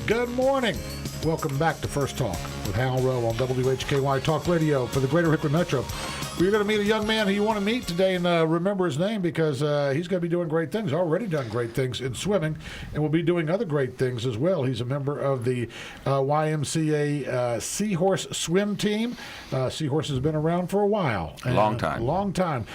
Good morning. Welcome back to First Talk with Hal Rowe on WHKY Talk Radio for the Greater Hickory Metro. We're going to meet a young man who you want to meet today, and remember his name because he's going to be doing great things, already done great things in swimming, and will be doing other great things as well. He's a member of the YMCA Seahorse swim team. Seahorse has been around for a while. Long time.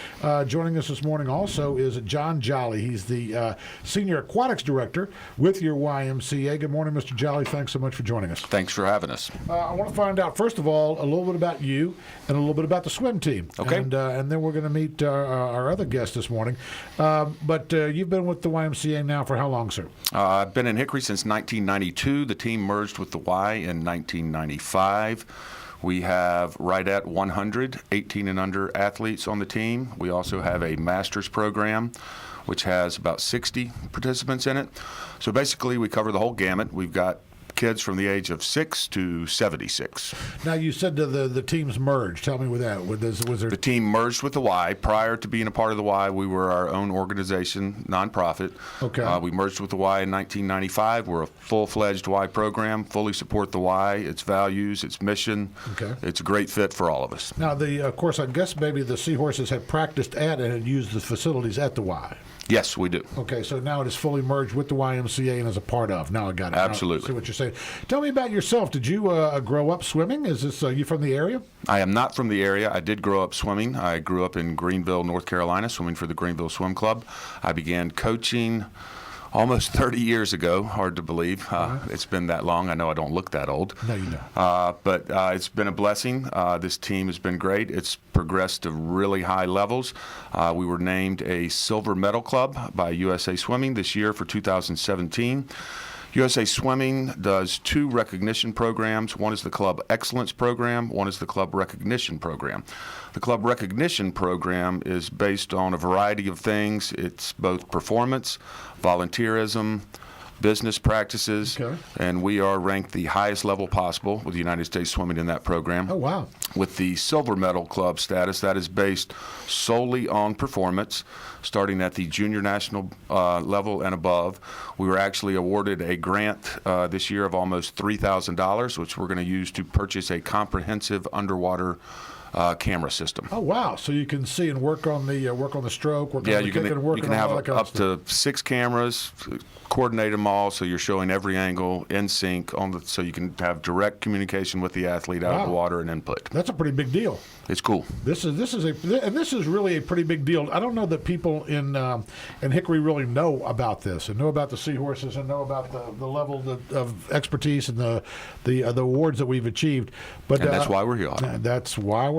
Joining us this morning also is John Jolly. He's the Senior Aquatics Director with your YMCA. Good morning, Mr. Jolly. Thanks so much for joining us. Thanks for having us. I want to find out, first of all, a little bit about you and a little bit about the swim team. Okay. And then we're going to meet our other guest this morning. But you've been with the YMCA now for how long, sir? I've been in Hickory since 1992. The team merged with the Y in 1995. We have right at 100 18 and under athletes on the team. We also have a master's program, which has about 60 participants in it. So basically, we cover the whole gamut. We've got kids from the age of 6 to 76. Now, you said the teams merged. Tell me with that. Was there... The team merged with the Y. Prior to being a part of the Y, we were our own organization, nonprofit. Okay. We merged with the Y in 1995. We're a full-fledged Y program, fully support the Y, its values, its mission. Okay. It's a great fit for all of us. Now, of course, I guess maybe the Seahorses had practiced at and had used the facilities at the Y. Yes, we do. Okay, so now it is fully merged with the YMCA and is a part of. Now I got it. Absolutely. I see what you're saying. Tell me about yourself. Did you grow up swimming? Is this you from the area? I am not from the area. I did grow up swimming. I grew up in Greenville, North Carolina, swimming for the Greenville Swim Club. I began coaching almost 30 years ago. Hard to believe. It's been that long. I know I don't look that old. No, you don't. But it's been a blessing. This team has been great. It's progressed to really high levels. We were named a silver medal club by USA Swimming this year for 2017. USA Swimming does 2 recognition programs. One is the Club Excellence Program. One is the Club Recognition Program. The Club Recognition Program is based on a variety of things. It's both performance, volunteerism, business practices, okay. And we are ranked the highest level possible with the United States Swimming in that program. Oh, wow. With the silver medal club status, that is based solely on performance, starting at the junior national level and above. We were actually awarded a grant this year of almost $3,000, which we're going to use to purchase a comprehensive underwater camera system. Oh, wow! So you can see and work on the stroke, work on the kick, and work you can on have all that kind of up stuff. to 6 cameras, coordinate them all, so you're showing every angle in sync so you can have direct communication with the athlete out of the water and input. That's a pretty big deal. It's cool. This is really a pretty big deal. I don't know that people in Hickory really know about this and know about the Seahorses and know about the level of expertise and the awards that we've achieved. But and that's why we're here.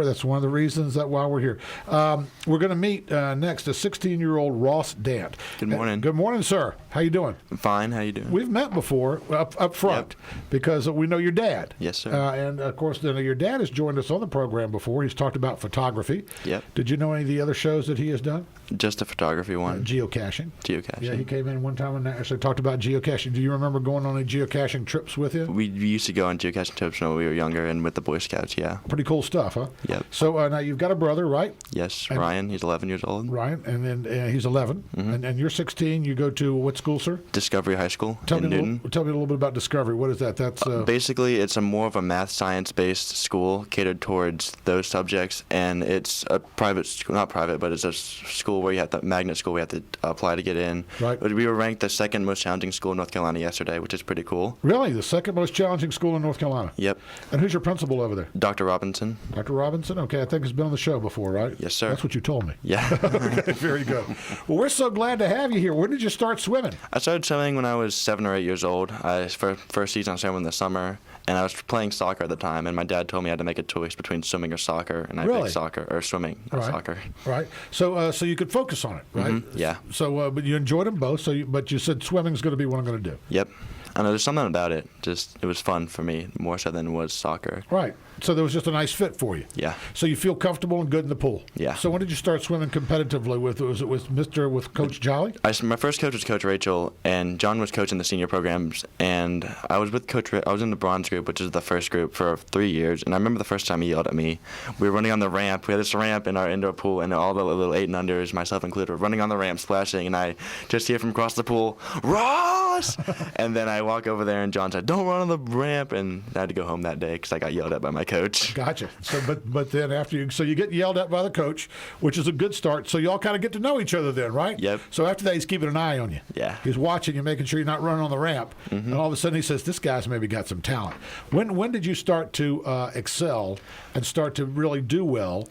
That's one of the reasons why we're here. We're going to meet next a 16-year-old Ross Dant. Good morning. Good morning, sir. How you doing? I'm fine. How you doing? We've met before up front because we know your dad. Yes, sir. And of course, your dad has joined us on the program before. He's talked about photography. Yep. Did you know any of the other shows that he has done? Just the photography one. Geocaching. Geocaching. Yeah, he came in one time and actually talked about geocaching. Do you remember going on any geocaching trips with him? We used to go on geocaching trips when we were younger and with the Boy Scouts, yeah. Pretty cool stuff, huh? Yep. So now you've got a brother, right? Yes, And Ryan. He's 11 years old. Ryan, and then he's 11. Mm-hmm. And you're 16. You go to what school, sir? Discovery High School Tell in me Newton. a little bit about Discovery. What is that? That's Basically, it's more of a math science-based school catered towards those subjects, and it's a private school, not private, but it's a school where you have the magnet school we have to apply to get in. Right. But we were ranked the second most challenging school in North Carolina yesterday, which is pretty cool. Really? The second most challenging school in North Carolina? Yep. And who's your principal over there? Dr. Robinson. Dr. Robinson? Okay, I think he's been on the show before, right? Yes, sir. That's what you told me. Yeah. Okay, very good. Well, we're so glad to have you here. When did you start swimming? I started swimming when I was 7 or 8 years old. First season I swam in the summer, and I was playing soccer at the time, and my dad told me I had to make a choice between swimming or soccer, and I Really? picked soccer, or swimming, not Right. soccer. Right. So you could focus on it, right? Yeah. So, but you enjoyed them both. But you said swimming's going to be what I'm going to do. Yep. I know there's something about it. Just it was fun for me more so than it was soccer. Right. So there was just a nice fit for you. Yeah. So you feel comfortable and good in the pool. Yeah. So when did you start swimming competitively was it with Coach Jolly? My first coach was Coach Rachel, and John was coaching the senior programs. And I was with Coach. I was in the bronze group, which is the first group, for 3 years. And I remember the first time he yelled at me. We were running on the ramp. We had this ramp in our indoor pool, and all the little 8 and unders, myself included, were running on the ramp, splashing. And I just hear from across the pool, Ross! And then I walk over there, and John said, "Don't run on the ramp," and I had to go home that day because I got yelled at by my coach. Gotcha. So, but then after you get yelled at by the coach, which is a good start. So y'all kind of get to know each other then, right? Yep. So after that, he's keeping an eye on you. Yeah. He's watching you, making sure you're not running on the ramp. And all of a sudden, he says, "This guy's maybe got some talent." When did you start to excel and start to really do well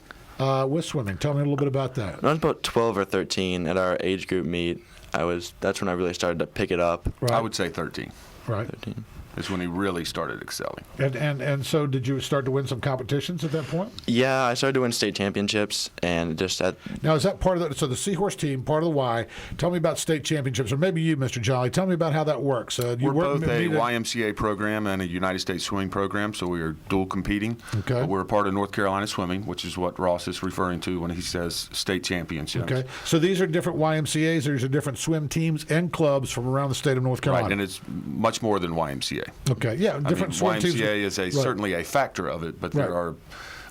with swimming? Tell me a little bit about that. When I was about 12 or 13 at our age group meet, that's when I really started to pick it up. Right. I would say 13 Right. 13. is when he really started excelling. And so did you start to win some competitions at that point? Yeah, I started to win state championships, and just at Now, is that part of the, so the Seahorse team, part of the Y, tell me about state championships, or maybe you, Mr. Jolly, tell me about how that works. We're both a YMCA program and a United States swimming program, so we are dual competing. Okay. But we're a part of North Carolina swimming, which is what Ross is referring to when he says state championships. Okay, so these are different YMCAs, these are different swim teams and clubs from around the state of North Carolina. Right, and it's much more than YMCA. Okay, yeah, different swim teams. YMCA is Right. certainly a factor of it, but there Right. are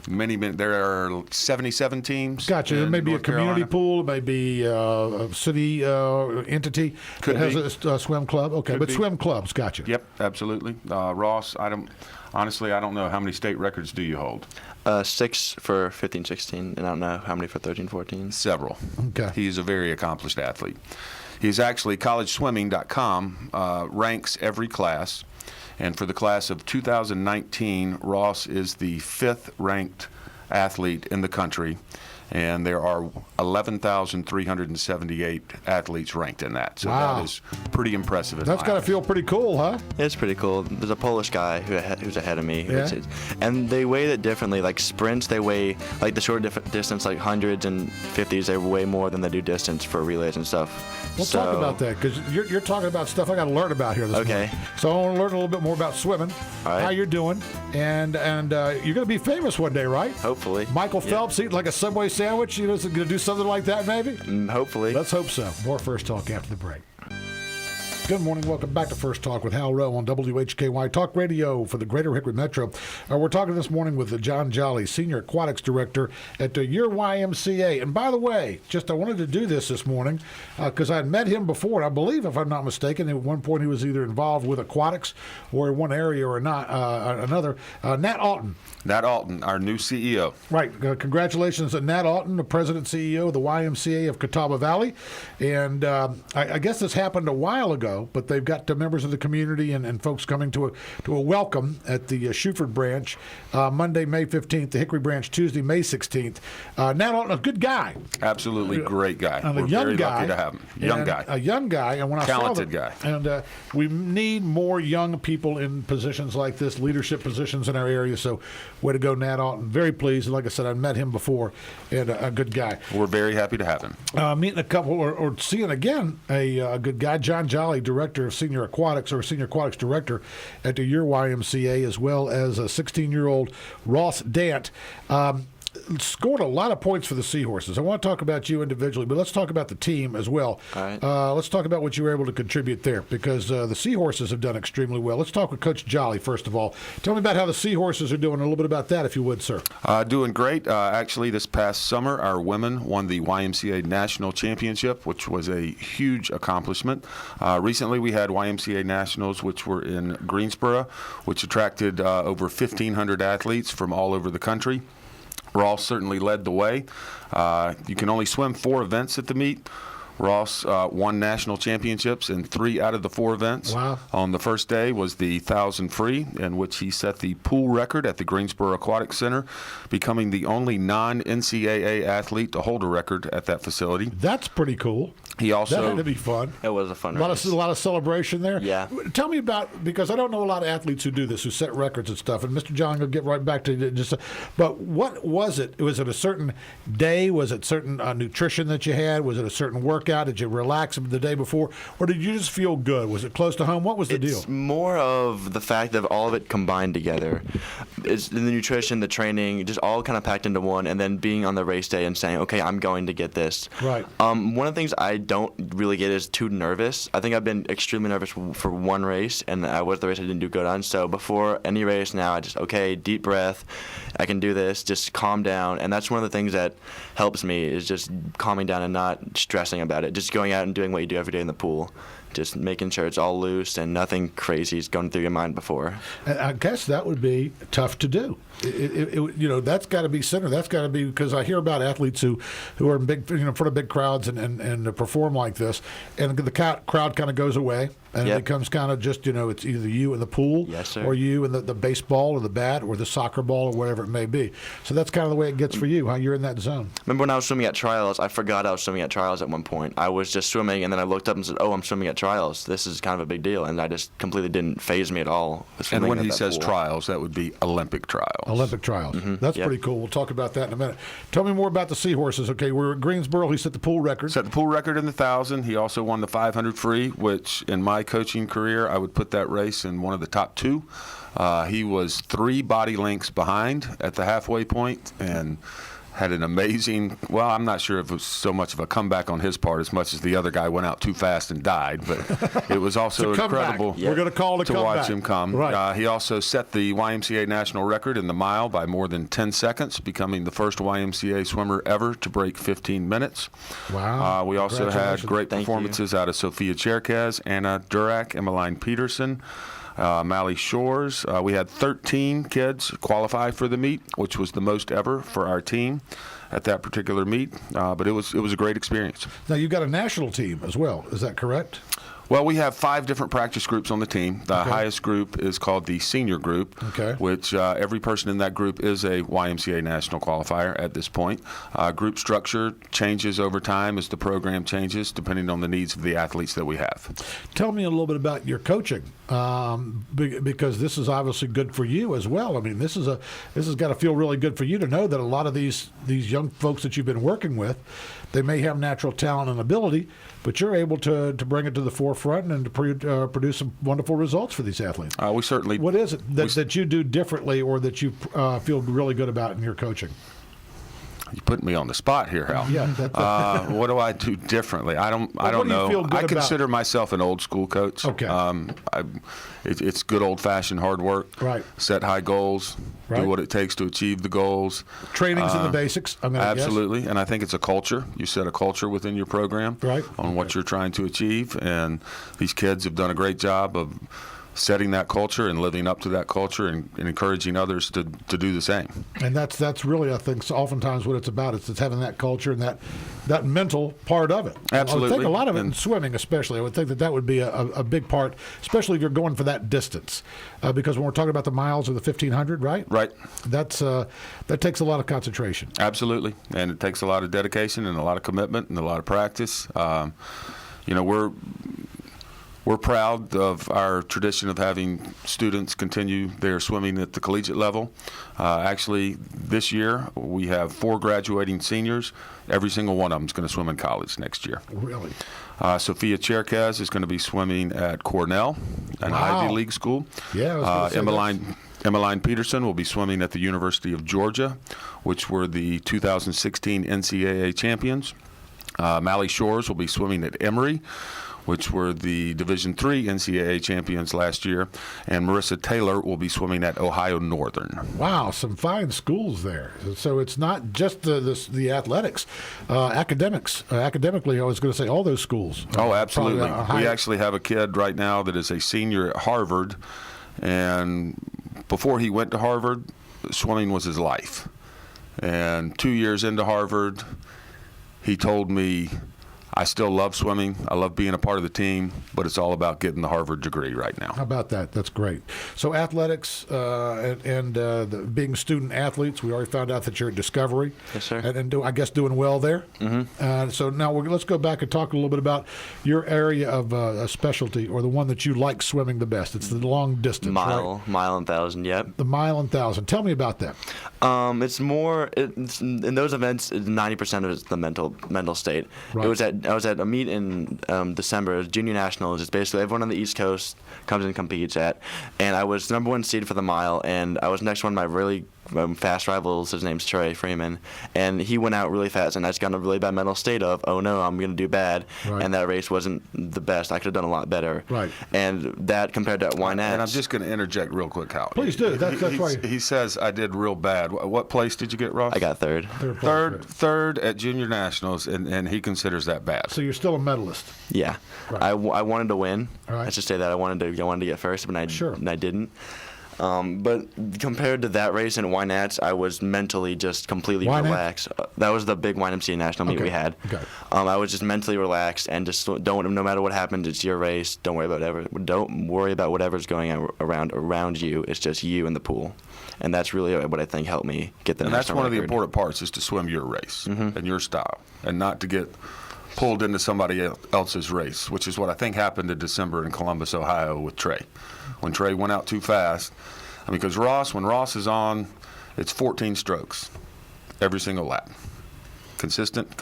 there are 77 teams. Gotcha. It in may be a North community Carolina. pool, it may be a city entity Could that be. has a swim club. Okay, Could but be. swim clubs, gotcha. Yep, absolutely. Ross, honestly, I don't know how many state records do you hold? 6 for 15, 16, and I don't know how many for 13, 14. Several. Okay. He's a very accomplished athlete. He's actually collegeswimming.com ranks every class. And for the class of 2019, Ross is the 5th ranked athlete in the country. And there are 11,378 athletes ranked in that. So Wow. that is pretty impressive. in That's my got to eyes. feel pretty cool, huh? It's pretty cool. There's a Polish guy who's ahead of me. Yeah. And they weigh it differently. Like sprints, they weigh, like the short distance, like hundreds and 50s, they weigh more than they do distance for relays and stuff. We'll talk about that because you're talking about stuff I got to learn about here this Okay. morning. So I want to learn a little bit more about swimming, All right. how you're doing, and you're going to be famous one day, right? Hopefully. Michael Yeah. Phelps eating like a Subway sandwich. You know, is going to do something like that, maybe. Hopefully. Let's hope so. More First Talk after the break. Good morning. Welcome back to First Talk with Hal Rowe on WHKY Talk Radio for the Greater Hickory Metro. We're talking this morning with John Jolly, Senior Aquatics Director at your YMCA. And by the way, I wanted to do this morning because I had met him before. I believe, if I'm not mistaken, at one point he was either involved with aquatics or in one area or not another. Nat Alton. Nat Alton, our new CEO. Right. Congratulations to Nat Alton, the President and CEO of the YMCA of Catawba Valley. And I guess this happened a while ago, but they've got members of the community and folks coming to a welcome at the Shuford branch Monday, May 15th, the Hickory branch Tuesday, May 16th. Nat Alton, a good guy. Absolutely great guy. And We're a young very guy. lucky to have him. Young guy. A young guy. And when Talented I saw guy. And we need more young people in positions like this, leadership positions in our area. So way to go, Nat Alton. Very pleased. And like I said, I met him before, and a good guy. We're very happy to have him. Meeting a couple, or seeing again a good guy, John Jolly, Director of Senior Aquatics, or Senior Aquatics Director at your YMCA, as well as a 16-year-old Ross Dant. Scored a lot of points for the Seahorses. I want to talk about you individually, but let's talk about the team as well. All right. Let's talk about what you were able to contribute there, because the Seahorses have done extremely well. Let's talk with Coach Jolly, first of all. Tell me about how the Seahorses are doing, a little bit about that, if you would, sir. Doing great. Actually, this past summer, our women won the YMCA National Championship, which was a huge accomplishment. Recently, we had YMCA Nationals, which were in Greensboro, which attracted over 1,500 athletes from all over the country. Ross certainly led the way. You can only swim 4 events at the meet. Ross won national championships in 3 out of the 4 events. Wow. On the first day was the 1,000 free, in which he set the pool record at the Greensboro Aquatic Center, becoming the only non-NCAA athlete to hold a record at that facility. That's pretty cool. He also That had to be fun. It was a fun A race. lot of celebration there. Yeah. Tell me about, because I don't know a lot of athletes who do this, who set records and stuff. And Mr. John will get right back to it. But what was it? Was it a certain day? Was it certain nutrition that you had? Was it a certain workout? Did you relax the day before, or did you just feel good? Was it close to home? What was the deal? It's more of the fact of all of it combined together. It's the nutrition, the training, just all kind of packed into one, and then being on the race day and saying, okay, I'm going to get this. Right. One of the things I don't really get is too nervous. I think I've been extremely nervous for one race, and I was the race I didn't do good on. So before any race now, I just, okay, deep breath. I can do this. Just calm down. And that's one of the things that helps me is just calming down and not stressing about it. Just going out and doing what you do every day in the pool. just making sure it's all loose and nothing crazy is going through your mind before. And I guess that would be tough to do. That's got to be center. That's got to be, because I hear about athletes who are in big, in front of big crowds and perform like this, and the crowd kind of goes away, and it becomes kind of just, it's either you in the pool, yes, sir, or you in the baseball or the bat or the soccer ball or whatever it may be. So that's kind of the way it gets for you, how you're in that zone. Remember when I was swimming at trials, I forgot I was swimming at trials at one point. I was just swimming, and then I looked up and said, oh, I'm swimming at trials. This is kind of a big deal, and I just completely didn't faze me at all. And when he says trials, that would be Olympic trials. Olympic trials. Mm-hmm. That's pretty cool. We'll talk about that in a minute. Tell me more about the Seahorses. Okay, we're at Greensboro. He set the pool record. Set the pool record in the 1,000. He also won the 500 free, which in my coaching career, I would put that race in one of the top two. He was 3 body lengths behind at the halfway point and had an amazing, well, I'm not sure if it was so much of a comeback on his part as much as the other guy went out too fast and died, but it was also incredible We're going to call it a to comeback. watch him come. Right. He also set the YMCA national record in the mile by more than 10 seconds, becoming the first YMCA swimmer ever to break 15 minutes. Wow. We also had great Thank performances out of Sophia Cherkez, Anna Durak, Emmeline Peterson, Mally Shores. We had 13 kids qualify for the meet, which was the most ever for our team at that particular meet. But it was a great experience. Now, you've got a national team as well. Is that correct? Well, we have 5 different practice groups on the team. The highest group is called the senior group, which every person in that group is a YMCA national qualifier at this point. Group structure changes over time as the program changes, depending on the needs of the athletes that we have. Tell me a little bit about your coaching, because this is obviously good for you as well. I mean, this has got to feel really good for you to know that a lot of these young folks that you've been working with, they may have natural talent and ability, but you're able to bring it to the forefront and to produce some wonderful results for these athletes. We certainly. What is it that you do differently, or that you feel really good about in your coaching? You're putting me on the spot here, Hal. Yeah. What do I do differently? I don't know. I consider myself an old school coach. Okay. It's good old fashioned hard work. Right. Set high goals. Right. Do what it takes to achieve the goals. Training's in the basics. I'm gonna absolutely, guess. And I think it's a culture. You set a culture within your program on what you're trying to achieve, and these kids have done a great job of setting that culture and living up to that culture and encouraging others to do the same. And that's really, I think, oftentimes what it's about. It's having that culture and that mental part of it. Absolutely. I would think a lot of it in swimming especially. I would think that would be a big part, especially if you're going for that distance. Because when we're talking about the miles or the 1,500, right? Right. That takes a lot of concentration. Absolutely. And it takes a lot of dedication and a lot of commitment and a lot of practice. We're proud of our tradition of having students continue their swimming at the collegiate level. Actually, this year we have 4 graduating seniors. Every single one of them is going to swim in college next year. Really? Sophia Cherkez is going to be swimming at Cornell, an Ivy League school. Yeah. Emmeline Peterson will be swimming at the University of Georgia, which were the 2016 NCAA champions. Mally Shores will be swimming at Emory, which were the Division III NCAA champions last year, and Marissa Taylor will be swimming at Ohio Northern. Wow, some fine schools there. So it's not just the athletics, academics. Academically, I was going to say all those schools. Oh, absolutely. We actually have a kid right now that is a senior at Harvard, and before he went to Harvard, swimming was his life. And 2 years into Harvard, he told me, I still love swimming. I love being a part of the team, but it's all about getting the Harvard degree right now. How about that? That's great. So athletics and being student athletes, we already found out that you're at Discovery. Yes, sir. And I guess doing well there. Mm-hmm. So now let's go back and talk a little bit about your area of a specialty, or the one that you like swimming the best. It's the long distance, mile right? Mile and 1,000, yep. The mile and 1,000. Tell me about that. It's in those events, 90% of it's the mental state. Right. I was at a meet in December. It was Junior Nationals. It's basically everyone on the East Coast comes and competes at. And I was number 1 seed for the mile, and I was next to one of my really fast rivals. His name's Trey Freeman, and he went out really fast, and I just got in a really bad mental state of, oh no, I'm going to do bad, Right. and that race wasn't the best. I could have done a lot better. Right. And that compared to Wynette. And I'm just going to interject real quick, Hal. Please do. That's why. He says I did real bad. What place did you get, Ross? I got third. Third at Junior Nationals, and he considers that bad. So you're still a medalist. Yeah. Right. I wanted to win. Right. Let's just say that I wanted to get first, but Sure. I didn't. But compared to that race in Wynette, I was mentally just completely Wynette? relaxed. That was the big YMCA national meet Okay. we had. Okay. I was just mentally relaxed and just no matter what happens, it's your race. Don't worry about whatever's going on around you. It's just you in the pool, and that's really what I think helped me get the And that's national one of the record. important parts, is to swim your race and your style, and not to get pulled into somebody else's race, which is what I think happened in December in Columbus, Ohio with Trey. When Trey went out too fast, I mean, because when Ross is on, it's 14 strokes every single lap. Consistent.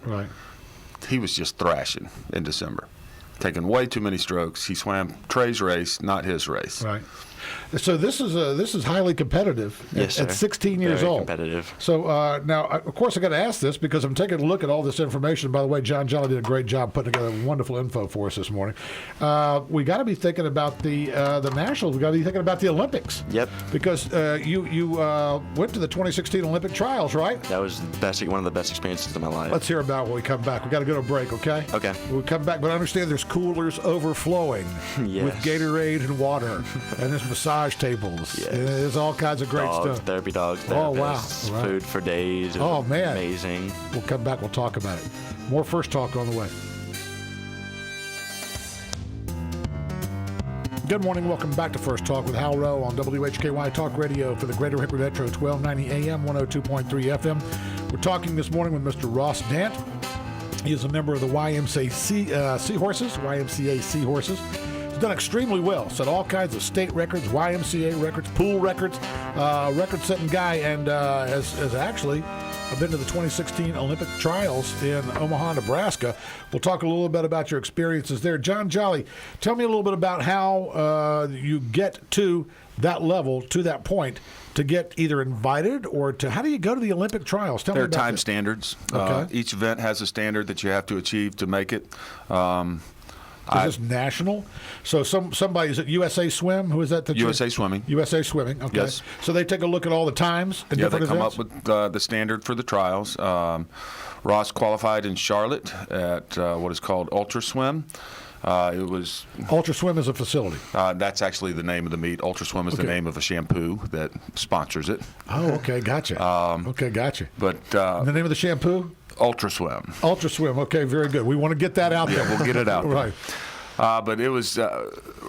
Right. He was just thrashing in December, taking way too many strokes. He swam Trey's race, not his race. Right. So this is highly competitive Yes, at sir. 16 years Very old. competitive. So now, of course, I got to ask this because I'm taking a look at all this information. By the way, John Jolly did a great job putting together wonderful info for us this morning. We got to be thinking about the Nationals. We got to be thinking about the Olympics. Yep. Because you went to the 2016 Olympic trials, right? That was one of the best experiences of my life. Let's hear about it when we come back. We got to go to a break, okay? Okay. We'll come back, but understand there's coolers overflowing Yes. with Gatorade and water, and there's massage tables. Yes. And there's all kinds of great dogs, stuff. therapy dogs, Oh, wow. therapists, Right. food for days. It Oh, was man. amazing. We'll come back. We'll talk about it. More First Talk on the way. Good morning. Welcome back to First Talk with Hal Rowe on WHKY Talk Radio for the Greater Hickory Metro, 1290 AM, 102.3 FM. We're talking this morning with Mr. Ross Dant. He is a member of the YMCA Seahorses. He's done extremely well. Set all kinds of state records, YMCA records, pool records, record-setting guy, and has actually been to the 2016 Olympic trials in Omaha, Nebraska. We'll talk a little bit about your experiences there. John Jolly, tell me a little bit about how you get to that level, to that point, to get either invited or to how do you go to the Olympic trials? Tell me There are about time that. standards. Okay. Each event has a standard that you have to achieve to make it. Is this national? So somebody, is it USA Swim? Who is that? USA Swimming. USA Swimming, okay. Yes. So they take a look at all the times and Yeah, they different come events? up with the standard for the trials. Ross qualified in Charlotte at what is called Ultra Swim. It was Ultra Swim is a facility. that's actually the name of the meet. Ultra Swim is the Okay. name of a shampoo that sponsors it. Oh, okay, gotcha. Okay, gotcha. But And the name of the shampoo? Ultra Swim. Ultra Swim. Okay, very good. We want to get that out there. We'll get it out there. Right. But it was,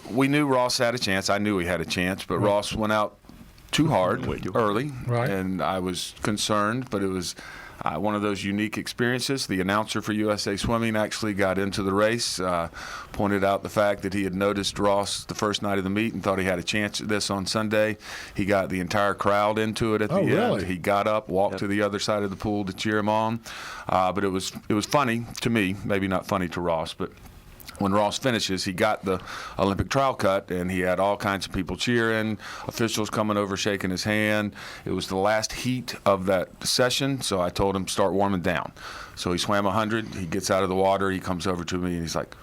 we knew Ross had a chance. I knew he had a chance, but Ross went out too hard early, Right. and I was concerned, but it was one of those unique experiences. The announcer for USA Swimming actually got into the race, pointed out the fact that he had noticed Ross the first night of the meet and thought he had a chance at this on Sunday. He got the entire crowd into it at the end. Really? He got up, walked to the other side of the pool to cheer him on. But it was funny to me, maybe not funny to Ross, but when Ross finishes, he got the Olympic trial cut, and he had all kinds of people cheering, officials coming over, shaking his hand. It was the last heat of that session, so I told him, start warming down. So he swam 100. He gets out of the water. He comes over to me, and he's like,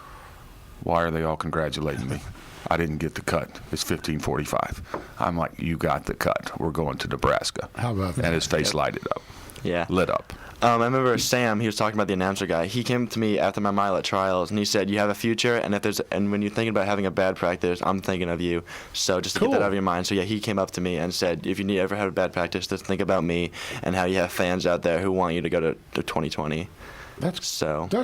why are they all congratulating me? I didn't get the cut. It's 15:45. I'm like, you got the cut. We're going to Nebraska. How about that? And his face lighted up, Yeah. lit up. I remember Sam. He was talking about the announcer guy. He came to me after my mile at trials, and he said, "You have a future, and when you're thinking about having a bad practice, I'm thinking of you. So just to get that Cool. out of your mind." So yeah, he came up to me and said, "If you ever have a bad practice, just think about me and how you have fans out there who want you to go to 2020." That's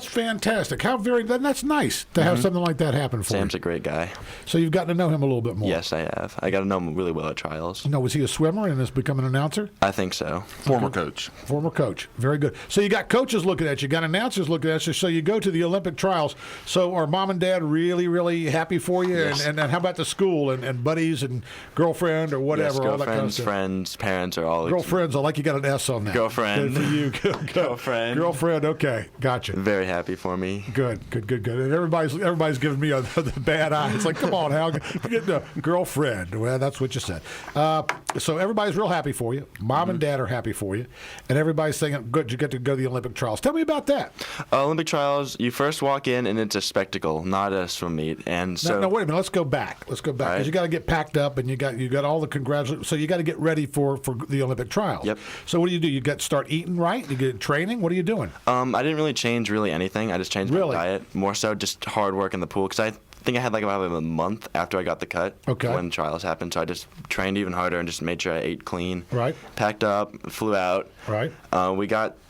fantastic. That's nice to have something like that happen for Sam's you. a great guy. So you've gotten to know him a little bit more. Yes, I have. I got to know him really well at trials. No, was he a swimmer and has become an announcer? I think so. Former coach. Former coach. Very good. So you got coaches looking at you, got announcers looking at you. So you go to the Olympic trials. So are mom and dad really, really happy for you? Yes. And how about the school and buddies and girlfriend or whatever? Yes, all that kind of girlfriends, stuff. friends, parents are all Girlfriends. I like you got an S on that. Girlfriend. Good for you. Girlfriend. Girlfriend. Okay. Okay, gotcha. Very happy for me. Good. And everybody's giving me the bad eye. It's like, come on, Hal, get a girlfriend. Well, that's what you said. So everybody's real happy for you. Mom and Dad are happy for you, and everybody's saying, good, you get to go to the Olympic trials. Tell me about that. Olympic trials, you first walk in and it's a spectacle, not a swim meet. And so No, wait a minute. Let's go back. Because right. you got to get packed up, and you got all the congratulations. So you got to get ready for the Olympic trials. Yep. So what do? You start eating right? You get training? What are you doing? I didn't really change anything. I just changed my diet. More so just hard work in the pool because I think I had like about a month after I got the cut when trials happened. So I just trained even harder and just made sure I ate clean. Right. Packed up, flew out. Right.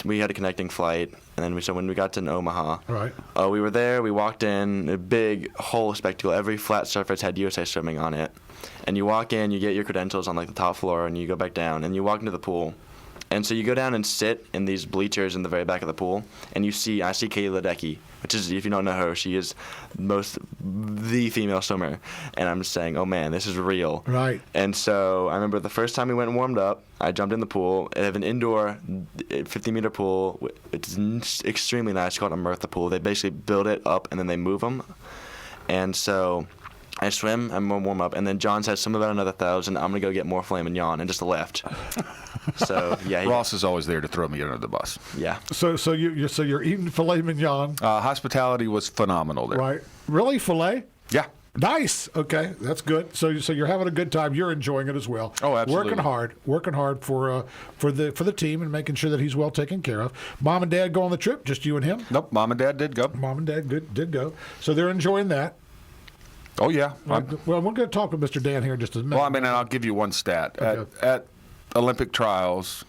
We had a connecting flight, and then when we got to Omaha, right. We were there. We walked in, a big whole spectacle. Every flat surface had USA Swimming on it. And you walk in, you get your credentials on like the top floor, and you go back down, and you walk into the pool. And so you go down and sit in these bleachers in the very back of the pool, and I see Katie Ledecky, which is, if you don't know her, she is the female swimmer. And I'm just saying, oh man, this is real. Right. And so I remember the first time we went and warmed up, I jumped in the pool. They have an indoor 50-meter pool. It's extremely nice. It's called a Mirtha pool. They basically build it up and then they move them. And so I swim, I'm gonna warm up, and then John says swim about another 1,000. I'm gonna go get more filet mignon and just left. So yeah, Ross is always there to throw me under the bus. Yeah. So you're eating filet mignon. Hospitality was phenomenal there. Right. Really, filet? Yeah. Nice. Okay, that's good. So you're having a good time. You're enjoying it as well. Oh, absolutely. Working hard for the team and making sure that he's well taken care of. Mom and Dad go on the trip. Just you and him. Nope. Mom and Dad did go. Mom and Dad did go. So they're enjoying that. Oh yeah. Well, we're going to talk with Mr. Dan here in just a minute. Well, I mean, and I'll give you one stat. Okay. At Olympic trials,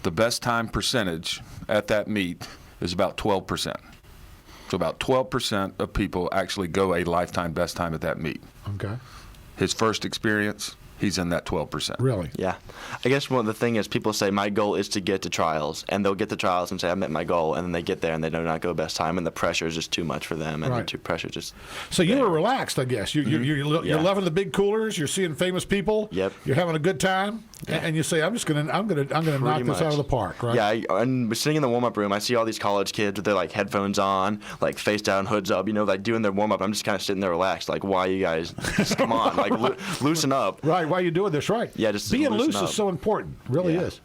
the best time percentage at that meet is about 12%. So about 12% of people actually go a lifetime best time at that meet. Okay. His first experience, he's in that 12%. Really? Yeah. I guess the thing is people say my goal is to get to trials, and they'll get to trials and say I met my goal, and then they get there and they do not go best time, and the pressure is just too much for them, and the pressure just. So you were relaxed, I guess. You're loving the big coolers. You're seeing famous people. Yep. You're having a good time, and you say, I'm gonna knock this out of the park, right? Yeah. And sitting in the warm up room, I see all these college kids with their like headphones on, like face down, hoods up, like doing their warm up. I'm just kind of sitting there relaxed, like, why you guys? Just come on, like loosen up. Right. Why are you doing this? Right. Yeah. Just being loose up. is so important. Really is.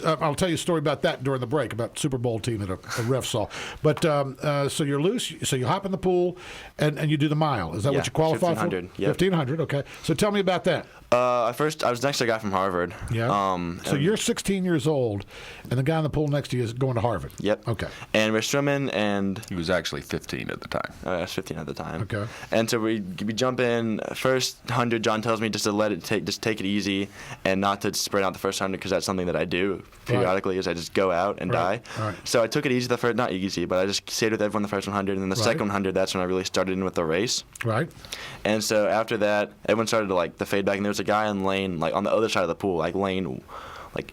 I'll tell you a story about that during the break, about Super Bowl team that a ref saw. But so you're loose, so you hop in the pool, and you do the mile. Is that what you qualify 1,500, for? yep. 1,500, okay. So tell me about that. First, I was next to a guy from Harvard. Yeah. So you're 16 years old, and the guy in the pool next to you is going to Harvard. Yep. Okay. And we're swimming, and He was actually 15 at the time. I was 15 at the time. Okay. And so we jump in. First 100, John tells me just to take it easy and not to spread out the first 100 because that's something that I do periodically. Is I just go out and die. Right. So I took it easy not easy, but I just stayed with everyone the first 100, and then the second 100, that's when I really started in with the race. Right. And so after that, everyone started to fade back, and there was a guy in lane on the other side of the pool, lane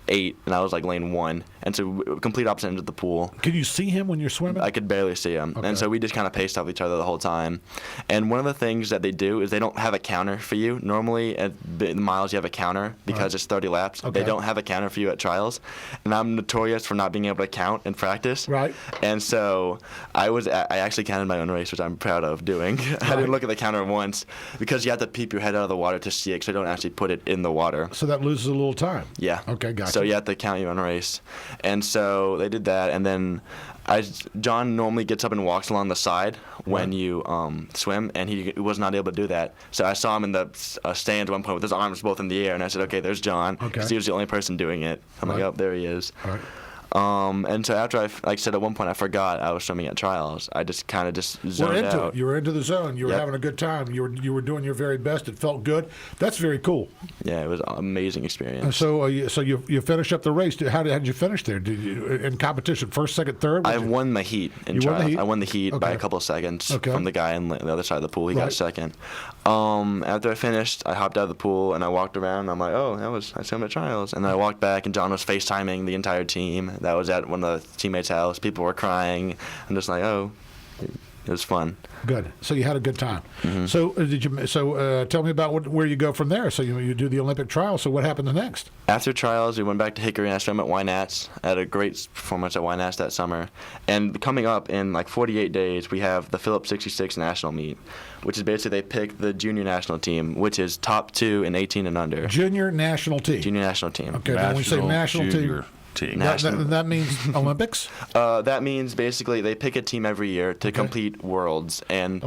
8, and I was lane 1, and so complete opposite ends of the pool. Can you see him when you're swimming? I could barely see him, Okay. and so we just kind of paced off each other the whole time. And one of the things that they do is they don't have a counter for you. Normally at the miles you have a counter because it's 30 laps. Okay. They don't have a counter for you at trials, and I'm notorious for not being able to count in practice. Right. And so I actually counted my own race, which I'm proud of doing. I didn't look at the counter once because you have to peep your head out of the water to see it, because they don't actually put it in the water. So that loses a little time. Yeah. Okay, gotcha. So you have to count your own race. And so they did that, and then John normally gets up and walks along the side when you swim, and he was not able to do that. So I saw him in the stands at one point with his arms both in the air, and I said, okay, there's John, because he was the only person doing it. I'm like, oh, there he is. Right. And so after I said at one point I forgot I was swimming at trials. I just kind of zoned out. You were into the zone. You were having a good time. You were doing your very best. It felt good. That's very cool. Yeah, it was an amazing experience. And so you finished up the race. How did you finish there? Did you in competition first, second, third? I won the heat in trials. I won the heat by a couple of seconds from the guy on the other side of the pool. He got second. After I finished, I hopped out of the pool and I walked around. And I'm like, oh, I swam at trials. And then I walked back, and John was FaceTiming the entire team. That was at one of the teammates' house. People were crying. I'm just like, oh, It was fun. Good. So you had a good time. Mm-hmm. So did you? So tell me about where you go from there. So you do the Olympic trials. So what happens next? After trials, we went back to Hickory and I swam at YNATS. I had a great performance at YNATS that summer. And coming up in like 48 days, we have the Phillips 66 national meet, which is basically they pick the junior national team, which is top 2 in 18 and under. Junior national team. Junior national team. Okay. When we say national junior team. team. That means Olympics? That means basically they pick a team every year to complete worlds, and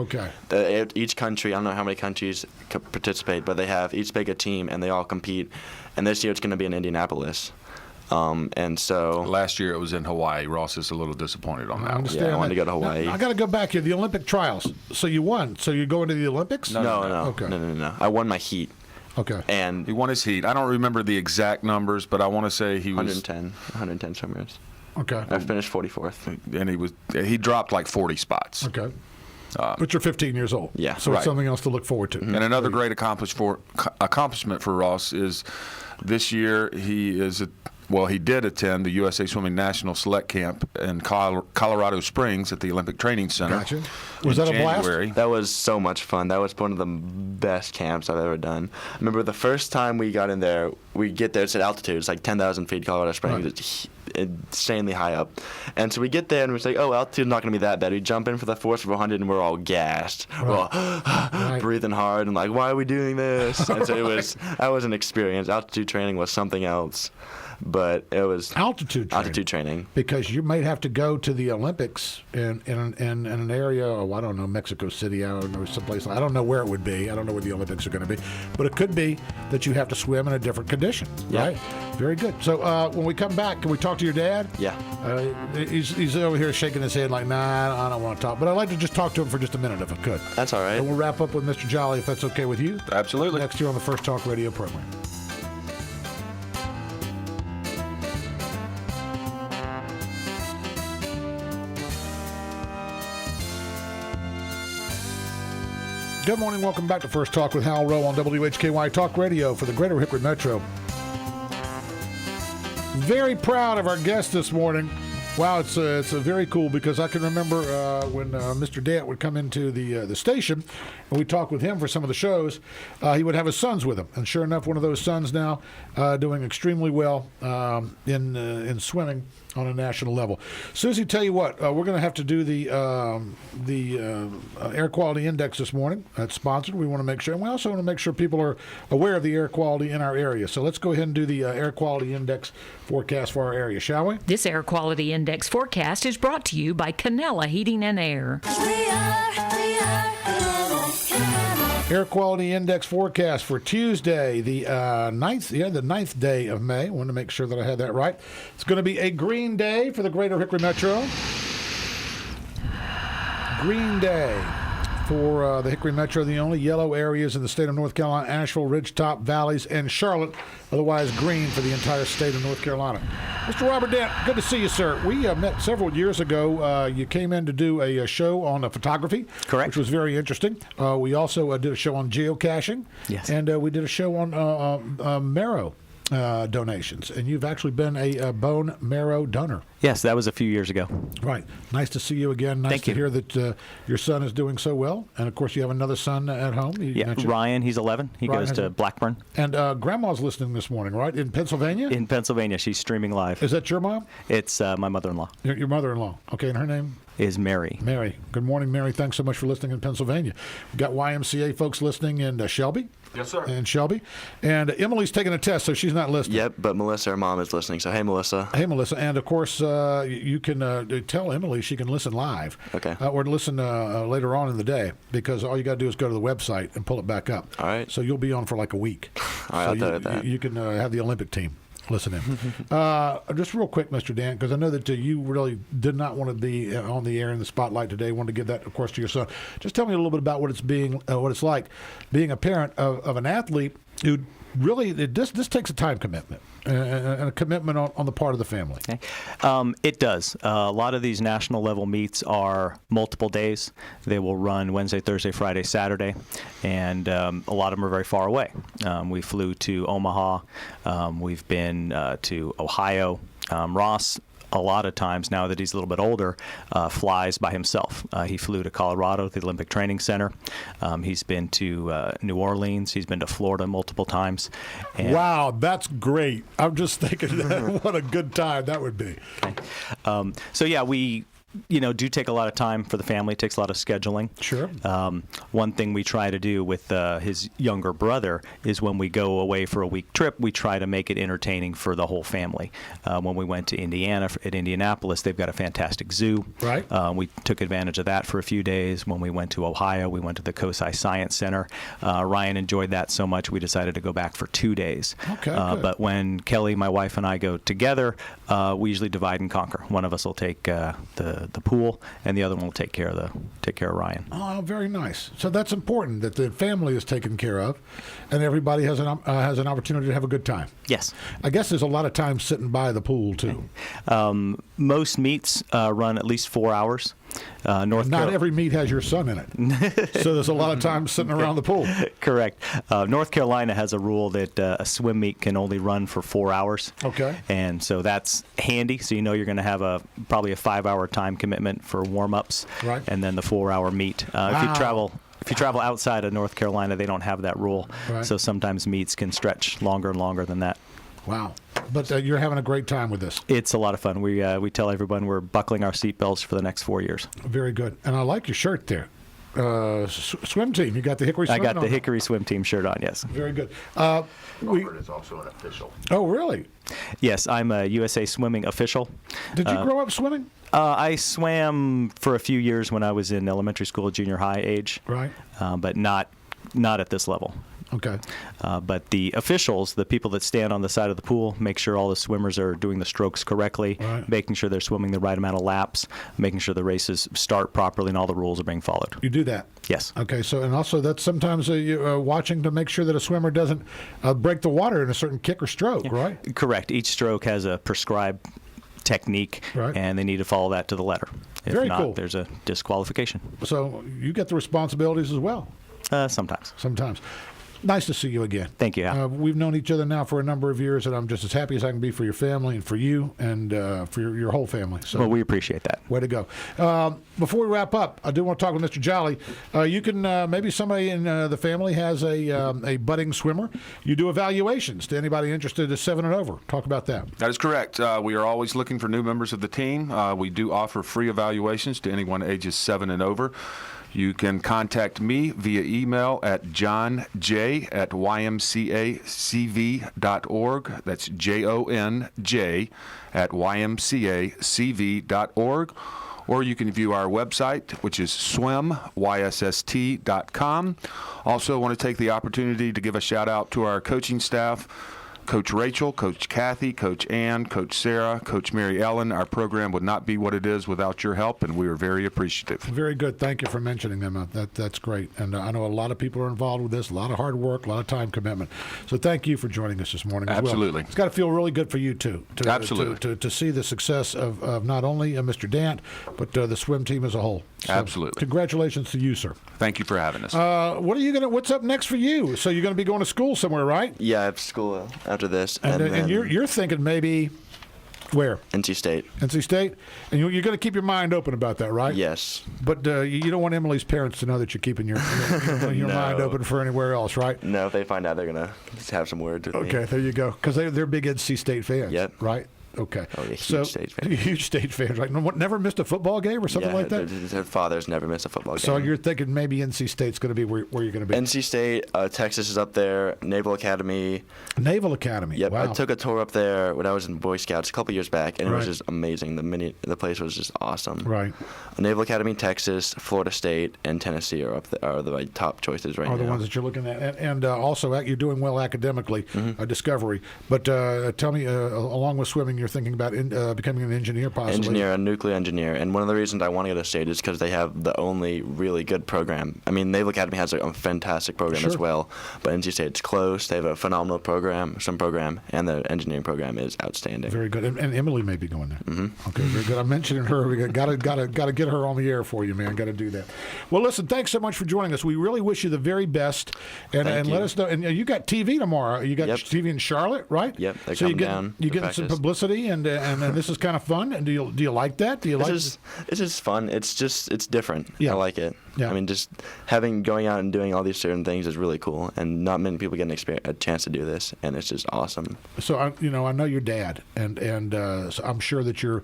each country, I don't know how many countries participate, but they have each pick a team and they all compete. And this year it's going to be in Indianapolis. And so last year it was in Hawaii. Ross is a little disappointed on that. understand. Yeah, I wanted to go to Hawaii. Now, I got to go back here. The Olympic trials. So you won. So you go into the Olympics? No. Okay. No. I won my heat. Okay. And He won his heat. I don't remember the exact numbers, but I want to say he was 110 swimmers. Okay. I finished 44th. and he dropped like 40 spots. Okay. But you're 15 years old. Yeah. So Right. it's something else to look forward to. And another great accomplishment for Ross is this year he did attend the USA Swimming National Select Camp in Colorado Springs at the Olympic Training Center. Gotcha. Was that a January. blast? That was so much fun. That was one of the best camps I've ever done. I remember the first time we got in there, we get there, it's at altitude. It's like 10,000 feet, Colorado Springs. Right. It's insanely high up. And so we get there and we're like, oh, altitude's not going to be that bad. We jump in for the force of 100 and we're all gassed. Right. We're all breathing hard and like, why are we doing this? And so that was an experience. Altitude training was something else. But it was altitude training. Because you might have to go to the Olympics in an area, I don't know, Mexico City, I don't know, someplace. I don't know where it would be. I don't know where the Olympics are going to be. But it could be that you have to swim in a different condition, right? Very good. So when we come back, can we talk to your dad? Yeah. He's over here shaking his head like, nah, I don't want to talk. But I'd like to just talk to him for just a minute if I could. That's all right. And we'll wrap up with Mr. Jolly if that's okay with you. Absolutely. Next year on the First Talk Radio program. Good morning. Welcome back to First Talk with Hal Rowe on WHKY Talk Radio for the Greater Hickory Metro. Very proud of our guest this morning. Wow, it's very cool because I can remember when Mr. Dant would come into the station and we'd talk with him for some of the shows. He would have his sons with him, and sure enough, one of those sons now doing extremely well in swimming on a national level. Susie, tell you what, we're going to have to do the air quality index this morning. That's sponsored. We want to make sure, and we also want to make sure people are aware of the air quality in our area. So let's go ahead and do the air quality index forecast for our area, shall we? This air quality index forecast is brought to you by Canella Heating and Air. Air quality index forecast for Tuesday, the 9th day of May. I wanted to make sure that I had that right. It's going to be a green day for the Greater Hickory Metro. Green day for the Hickory Metro. The only yellow areas in the state of North Carolina: Asheville, Ridgetop, Valleys, and Charlotte. Otherwise green for the entire state of North Carolina. Mr. Robert Dant, good to see you, sir. We met several years ago. You came in to do a show on photography, correct, which was very interesting. We also did a show on geocaching, yes, and we did a show on marrow donations. And you've actually been a bone marrow donor. Yes, that was a few years ago. Right. Nice to see you again. Nice Thank to you. hear that your son is doing so well. And, of course, you have another son at home. You mentioned. Ryan, he's 11. He Ryan goes has to a- Blackburn. And Grandma's listening this morning, right? In Pennsylvania? In Pennsylvania. She's streaming live. Is that your mom? It's my mother-in-law. Your mother-in-law. Okay, and her name? Is Mary. Mary. Good morning, Mary. Thanks so much for listening in Pennsylvania. We've got YMCA folks listening in Shelby. Yes, sir. In Shelby. And Emily's taking a test, so she's not listening. Yep, but Melissa, her mom, is listening. So, hey, Melissa. Hey, Melissa. And, of course, you can tell Emily she can listen live. Okay. Or listen later on in the day, because all you got to do is go to the website and pull it back up. All right. So you'll be on for like a week. All right, so I'll tell you that. You can have the Olympic team listen in. Just real quick, Mr. Dan, because I know that you really did not want to be on the air in the spotlight today. Wanted to give that, of course, to your son. Just tell me a little bit about what it's like being a parent of an athlete who really this takes a time commitment and a commitment on the part of the family. Okay. It does. A lot of these national level meets are multiple days. They will run Wednesday, Thursday, Friday, Saturday, and a lot of them are very far away. We flew to Omaha. We've been to Ohio. Ross a lot of times, now that he's a little bit older, flies by himself. He flew to Colorado, the Olympic Training Center. He's been to New Orleans. He's been to Florida multiple times. And wow, that's great. I'm just thinking, what a good time that would be. so yeah, we do take a lot of time for the family. It takes a lot of scheduling. Sure. One thing we try to do with his younger brother is when we go away for a week trip, we try to make it entertaining for the whole family. When we went to Indiana, at Indianapolis, they've got a fantastic zoo. Right. We took advantage of that for a few days. When we went to Ohio, we went to the COSI Science Center. Ryan enjoyed that so much, we decided to go back for 2 days. Okay, good. But when Kelly, my wife, and I go together, we usually divide and conquer. One of us will take the pool, and the other one will take care of Ryan. Oh, very nice. So that's important that the family is taken care of, and everybody has an opportunity to have a good time. Yes. I guess there's a lot of time sitting by the pool too. Most meets run at least 4 hours. Not every meet has your son in it, so there's a lot of time sitting around the pool. Correct. North Carolina has a rule that a swim meet can only run for 4 hours. Okay. And so that's handy. So you're going to have probably a 5-hour time commitment for warm-ups, Right. and then the 4-hour meet. If you travel outside of North Carolina, they don't have that rule. Right. So sometimes meets can stretch longer and longer than that. Wow. But you're having a great time with this. It's a lot of fun. We tell everyone we're buckling our seatbelts for the next 4 years. Very good. And I like your shirt there. Swim team. You got the Hickory I swim got the on? Hickory swim team shirt on, yes. Very good. Robert is also an official. Oh, really? Yes, I'm a USA Swimming official. Did you grow up swimming? I swam for a few years when I was in elementary school, junior high age. Right. But not at this level. Okay. But the officials, the people that stand on the side of the pool, make sure all the swimmers are doing the strokes correctly, Right. making sure they're swimming the right amount of laps, making sure the races start properly and all the rules are being followed. You do that? Yes. Okay. So, and also that's sometimes watching to make sure that a swimmer doesn't break the water in a certain kick or stroke, right? Correct. Each stroke has a prescribed technique, Right. and they need to follow that to the letter. If Very not, cool. there's a disqualification. So you get the responsibilities as well Sometimes. sometimes. Nice to see you again. Thank you, Al. We've known each other now for a number of years, and I'm just as happy as I can be for your family and for you and for your whole family. So, Well, we appreciate that. way to go. Before we wrap up, I do want to talk with Mr. Jolly. You can maybe somebody in the family has a budding swimmer. You do evaluations to anybody interested in 7 and over. Talk about that. That is correct. We are always looking for new members of the team. We do offer free evaluations to anyone ages 7 and over. You can contact me via email at johnj@ymcacv.org. That's JONJ@ymcacv.org. Or you can view our website, which is swimyst.com. Also, want to take the opportunity to give a shout out to our coaching staff. Coach Rachel, Coach Kathy, Coach Ann, Coach Sarah, Coach Mary Ellen. Our program would not be what it is without your help, and we are very appreciative. Very good. Thank you for mentioning them. That's great. And I know a lot of people are involved with this, a lot of hard work, a lot of time commitment. So thank you for joining us this morning as well. Absolutely. It's got to feel really good for you, too. Absolutely. To see the success of not only Mr. Dant, but the swim team as a whole. So Absolutely. Congratulations to you, sir. Thank you for having us. What's up next for you? So you're going to be going to school somewhere, right? Yeah, I have school after this. And then you're thinking maybe where? NC State. NC State? And you're going to keep your mind open about that, right? Yes. But you don't want Emily's parents to know that you're keeping your No. mind open for anywhere else, right? No, if they find out, they're going to have some words with me. Okay, there you go. Because they're big NC State fans, Yep. right? Okay. Oh, yeah, huge State fans. Huge State fans, right? Never missed a football game or something Yeah, like that? their fathers never miss a football game. So you're thinking maybe NC State's going to be where you're going to be? NC State, Texas is up there, Naval Academy. Naval Academy. Yep, Wow. I took a tour up there when I was in Boy Scouts a couple years back, and it Right. was just amazing. The place was just awesome. Right. Naval Academy, Texas, Florida State, and Tennessee are the top choices right Are now. the ones that you're looking at. And also, you're doing well academically, Mm-hmm. Discovery. But tell me, along with swimming, you're thinking about becoming an engineer, possibly? A nuclear engineer. And one of the reasons I want to go to State is because they have the only really good program. I mean, Naval Academy has a fantastic program as Sure. well, but NC State's close. They have a phenomenal program, and the engineering program is outstanding. Very good. And Emily may be going there. Mm-hmm. Okay, very good. I'm mentioning her. We got to get her on the air for you, man. Got to do that. Well, listen, thanks so much for joining us. We really wish you the very best. And Thank let you. us know. And you got TV tomorrow. You got Yep. TV in Charlotte, right? Yep, they so come down you for getting some practice. publicity comedy, and this is kind of fun. And do you like that? Do you like? It's just fun. It's different. Yeah. I like it. Yeah. I mean, just going out and doing all these certain things is really cool, and not many people get a chance to do this, and it's just awesome. So I know your dad, and so I'm sure that you're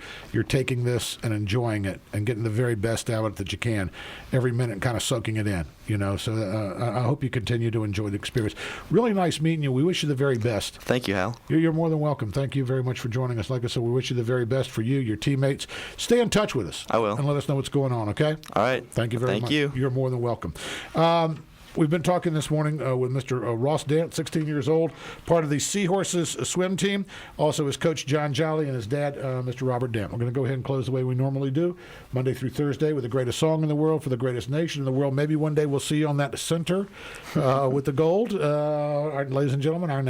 taking this and enjoying it and getting the very best out of it that you can, every minute, kind of soaking it in. So I hope you continue to enjoy the experience. Really nice meeting you. We wish you the very best. Thank you, Hal. You're more than welcome. Thank you very much for joining us. Like I said, we wish you the very best for you, your teammates. Stay in touch with us. I will. And let us know what's going on, okay? All right. Thank you very much. Thank you. You're more than welcome. We've been talking this morning with Mr. Ross Dant, 16 years old, part of the Seahorses swim team. Also his coach, John Jolly, and his dad, Mr. Robert Dant. We're going to go ahead and close the way we normally do, Monday through Thursday, with the greatest song in the world for the greatest nation in the world. Maybe one day we'll see you on that center with the gold. All right, ladies and gentlemen, our